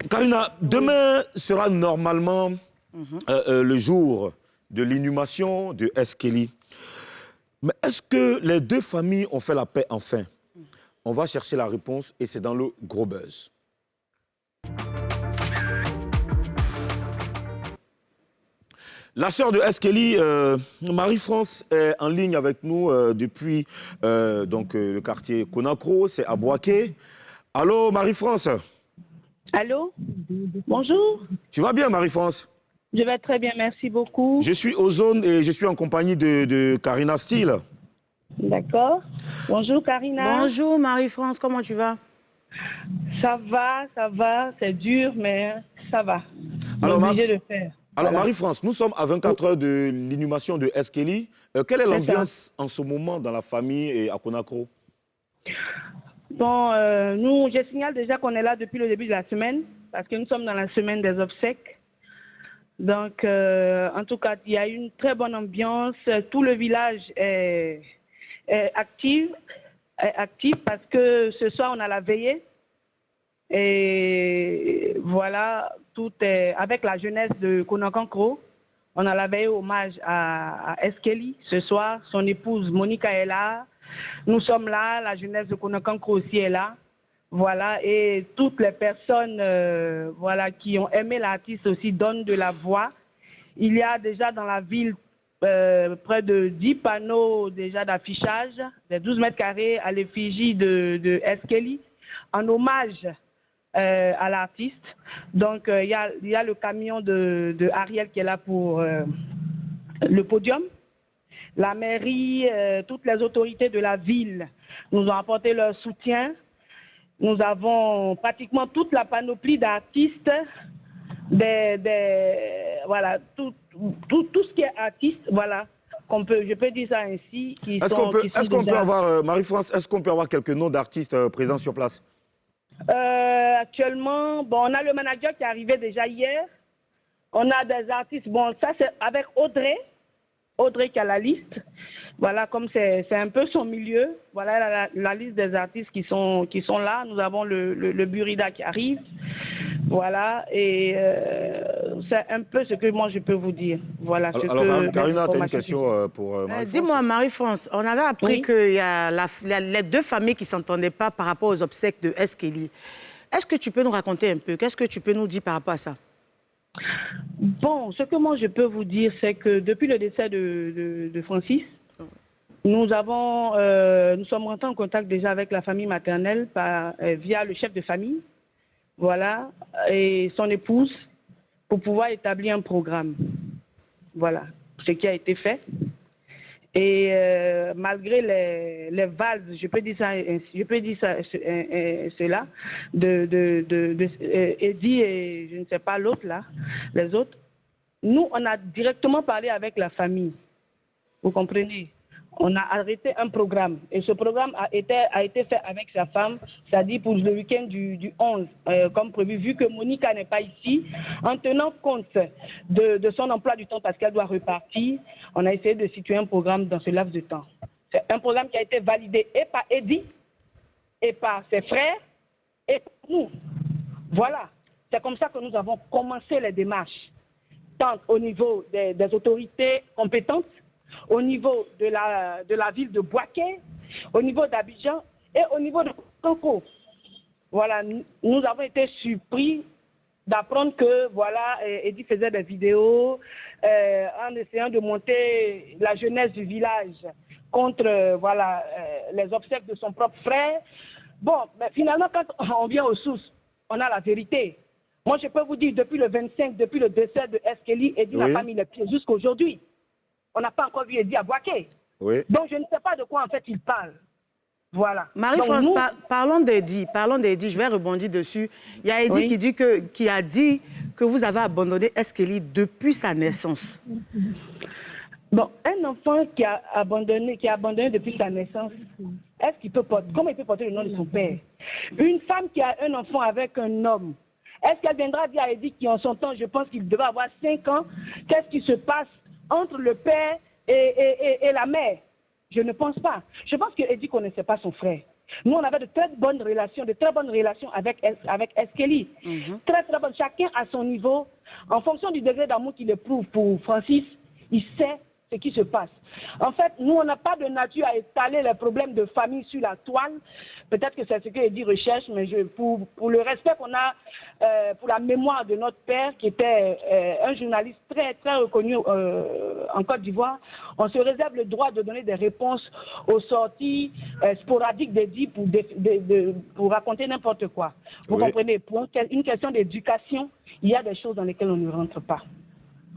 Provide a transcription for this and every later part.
Karina, demain sera normalement le jour de l'inhumation de Eskeli. Mais est-ce que les deux familles ont fait la paix enfin? On va chercher la réponse et c'est dans le gros buzz. La sœur de Eskeli, Marie-France, est en ligne avec nous depuis le quartier Conakry, c'est à Bouaké. Allô, Marie-France? Allô? Bonjour. Tu vas bien, Marie-France? Je vais très bien, merci beaucoup. Je suis aux zones et je suis en compagnie de Karina Steele. D'accord. Bonjour, Karina. Bonjour, Marie-France, comment tu vas? Ça va, c'est dur, mais ça va. Alors, obligé de faire. Alors, Voilà. Marie-France, nous sommes à 24 heures de l'inhumation de Eskeli. Quelle est l'ambiance en ce moment dans la famille et à Conakry? Bon, je signale déjà qu'on est là depuis le début de la semaine, parce que nous sommes dans la semaine des obsèques. Donc, en tout cas, il y a une très bonne ambiance. Tout le village est actif parce que ce soir, on a la veillée. Et voilà, tout est avec la jeunesse de Konakankro. On a la veillée hommage à Eskeli ce soir. Son épouse Monica est là. Nous sommes là, la jeunesse de Konakankro aussi est là. Voilà, et toutes les personnes qui ont aimé l'artiste aussi donnent de la voix. Il y a déjà dans la ville près de 10 panneaux déjà d'affichage, de 12 mètres carrés à l'effigie de Eskeli, en hommage à l'artiste. Donc, il y a le camion de Ariel qui est là pour le podium. La mairie, toutes les autorités de la ville nous ont apporté leur soutien. Nous avons pratiquement toute la panoplie d'artistes, voilà, tout ce qui est artiste, voilà, je peux dire ça ainsi. Est-ce qu'on peut avoir, Marie-France, est-ce qu'on peut avoir quelques noms d'artistes présents sur place? Actuellement, on a le manager qui est arrivé déjà hier. On a des artistes, ça c'est avec Audrey qui a la liste. Voilà, comme c'est un peu son milieu, voilà la liste des artistes qui sont là. Nous avons le Burida qui arrive. Voilà, et c'est un peu ce que moi je peux vous dire. Voilà. Alors Karina, tu as une question pour Marie-France? Dis-moi, Marie-France, on avait appris qu'il y a les deux familles qui ne s'entendaient pas par rapport aux obsèques de Eskeli. Est-ce que tu peux nous raconter un peu? Qu'est-ce que tu peux nous dire par rapport à ça? Bon, ce que moi je peux vous dire, c'est que depuis le décès de Francis, nous sommes rentrés en contact déjà avec la famille maternelle via le chef de famille, voilà, et son épouse, pour pouvoir établir un programme. Voilà, ce qui a été fait. Et malgré les valses, je peux dire cela, de Eddie et je ne sais pas l'autre là, les autres, nous on a directement parlé avec la famille. Vous comprenez? On a arrêté un programme et ce programme a été fait avec sa femme, c'est-à-dire pour le week-end du 11, comme prévu, vu que Monica n'est pas ici, en tenant compte de son emploi du temps parce qu'elle doit repartir, on a essayé de situer un programme dans ce laps de temps. C'est un programme qui a été validé et par Eddie, et par ses frères, et par nous. Voilà, c'est comme ça que nous avons commencé les démarches, tant au niveau des autorités compétentes, au niveau de la ville de Bouaké, au niveau d'Abidjan et au niveau de Congo. Voilà, nous avons été surpris d'apprendre que, voilà, Eddie faisait des vidéos en essayant de monter la jeunesse du village contre, les obsèques de son propre frère. Bon, mais finalement, quand on vient aux sources, on a la vérité. Moi, je peux vous dire, depuis le 25, depuis le décès de Eskeli, Eddie n'a pas mis les pieds jusqu'à aujourd'hui. On n'a pas encore vu Eddie à Bouaké. Oui. Donc, je ne sais pas de quoi, en fait, il parle. Voilà. Marie-France, parlons d'Eddie, je vais rebondir dessus. Il y a Eddie qui a dit que vous avez abandonné Eskeli depuis sa naissance. Bon, un enfant qui a abandonné depuis sa naissance, comment il peut porter le nom de son père? Une femme qui a un enfant avec un homme, est-ce qu'elle viendra dire à Eddie qui, en son temps, je pense qu'il devait avoir 5 ans, qu'est-ce qui se passe entre le père et la mère? Je ne pense pas. Je pense que Eddie ne connaissait pas son frère. Nous, on avait de très bonnes relations avec Eskeli. Très, très bonnes. Chacun à son niveau. En fonction du degré d'amour qu'il éprouve pour Francis, il sait ce qui se passe. En fait, nous, on n'a pas de nature à étaler les problèmes de famille sur la toile. Peut-être que c'est ce que Eddie recherche, mais pour le respect qu'on a pour la mémoire de notre père, qui était un journaliste très, très reconnu en Côte d'Ivoire, on se réserve le droit de donner des réponses aux sorties sporadiques d'Eddie pour raconter n'importe quoi. Vous comprenez? Pour une question d'éducation, il y a des choses dans lesquelles on ne rentre pas.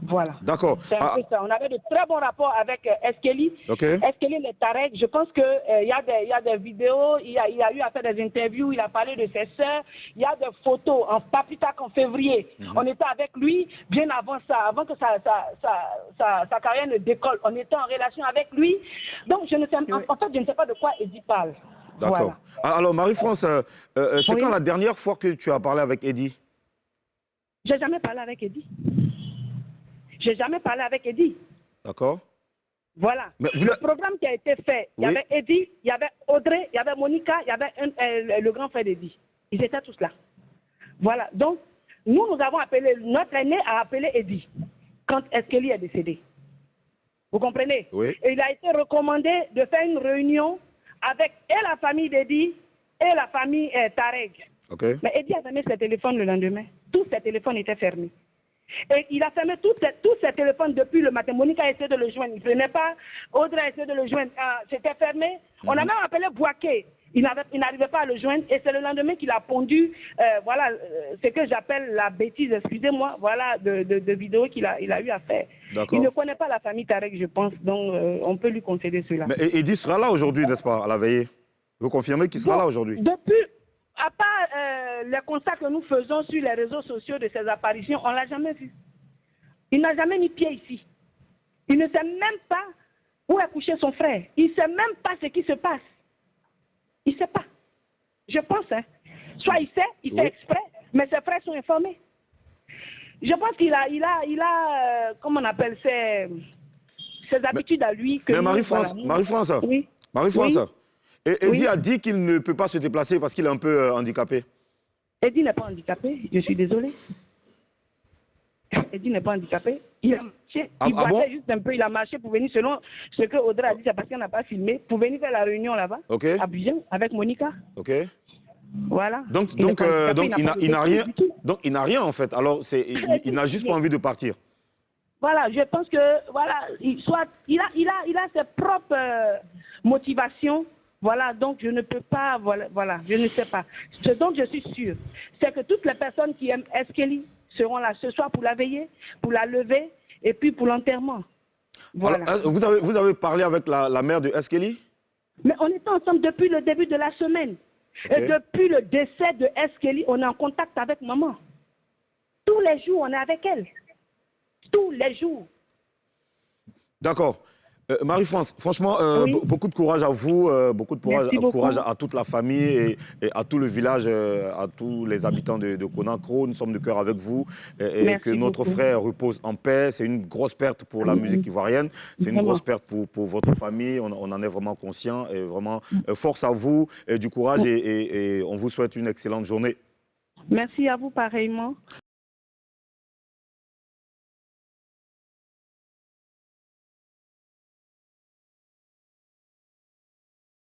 Voilà. D'accord. C'est un peu ça. On avait de très bons rapports avec Eskeli. Eskeli le Tarek. Je pense qu'il y a des vidéos, il a eu à faire des interviews, il a parlé de ses sœurs, il y a des photos, pas plus tard qu'en février. On était avec lui bien avant ça, avant que sa carrière ne décolle. On était en relation avec lui. Donc, je ne sais, en fait, je ne sais pas de quoi Eddie parle. D'accord. Voilà. Alors, Marie-France, c'est quand la dernière fois que tu as parlé avec Eddie? J'ai jamais parlé avec Eddie. J'ai jamais parlé avec Eddie. D'accord. Voilà. Le programme qui a été fait, il y avait Eddie, il y avait Audrey, il y avait Monica, il y avait le grand frère d'Eddie. Ils étaient tous là. Voilà. Donc, nous avons appelé, notre aîné a appelé Eddie quand Eskeli est décédé. Vous comprenez? Oui. Et il a été recommandé de faire une réunion avec et la famille d'Eddie et la famille Tarek. Okay. Mais Eddie a fermé ses téléphones le lendemain. Tous ses téléphones étaient fermés. Et il a fermé tous ses téléphones depuis le matin. Monica a essayé de le joindre. Il ne prenait pas. Audrey a essayé de le joindre. C'était fermé. On a même appelé Boaké. Il n'arrivait pas à le joindre. Et c'est le lendemain qu'il a pondu, voilà, ce que j'appelle la bêtise, excusez-moi, voilà, de vidéos qu'il a eu à faire. Il ne connaît pas la famille Tarek, je pense. Donc, on peut lui concéder cela. Mais Eddie sera là aujourd'hui, n'est-ce pas, à la veillée? Vous confirmez qu'il sera là aujourd'hui? Depuis, à part les constats que nous faisons sur les réseaux sociaux de ses apparitions, on ne l'a jamais vu. Il n'a jamais mis pied ici. Il ne sait même pas où est couché son frère. Il ne sait même pas ce qui se passe. Il ne sait pas. Je pense, hein. Soit il fait exprès, mais ses frères sont informés. Je pense qu'il a comment on appelle, ses habitudes à lui. Que mais Marie-France, oui. Marie-France, Eddie a dit qu'il ne peut pas se déplacer parce qu'il est un peu handicapé. Eddie n'est pas handicapé, je suis désolée. Eddie n'est pas handicapé. Il a marché, il juste un peu, il a marché pour venir, selon ce que Audrey a dit, c'est parce qu'elle n'a pas filmé, pour venir faire la réunion là-bas, à Abidjan, avec Monica. Ok. Voilà. Donc il n'a rien. Donc il n'a rien en fait. Alors il n'a juste pas envie de partir. Voilà, je pense que voilà, il a ses propres motivations. Voilà, donc je ne peux pas, voilà, je ne sais pas. Ce dont je suis sûre, c'est que toutes les personnes qui aiment Eskeli seront là ce soir pour la veiller, pour la lever et puis pour l'enterrement. Voilà. Alors, vous avez parlé avec la mère de Eskeli? Mais on était ensemble depuis le début de la semaine. Et depuis le décès de Eskeli, on est en contact avec maman. Tous les jours, on est avec elle. Tous les jours. D'accord. Marie-France, franchement, beaucoup de courage à vous, beaucoup de courage à toute la famille et à tout le village, à tous les habitants de Conakry. Nous sommes de cœur avec vous et que notre frère repose en paix. C'est une grosse perte pour la musique ivoirienne, c'est une grosse perte pour votre famille. On en est vraiment conscient et vraiment force à vous, et du courage et on vous souhaite une excellente journée. Merci à vous pareillement.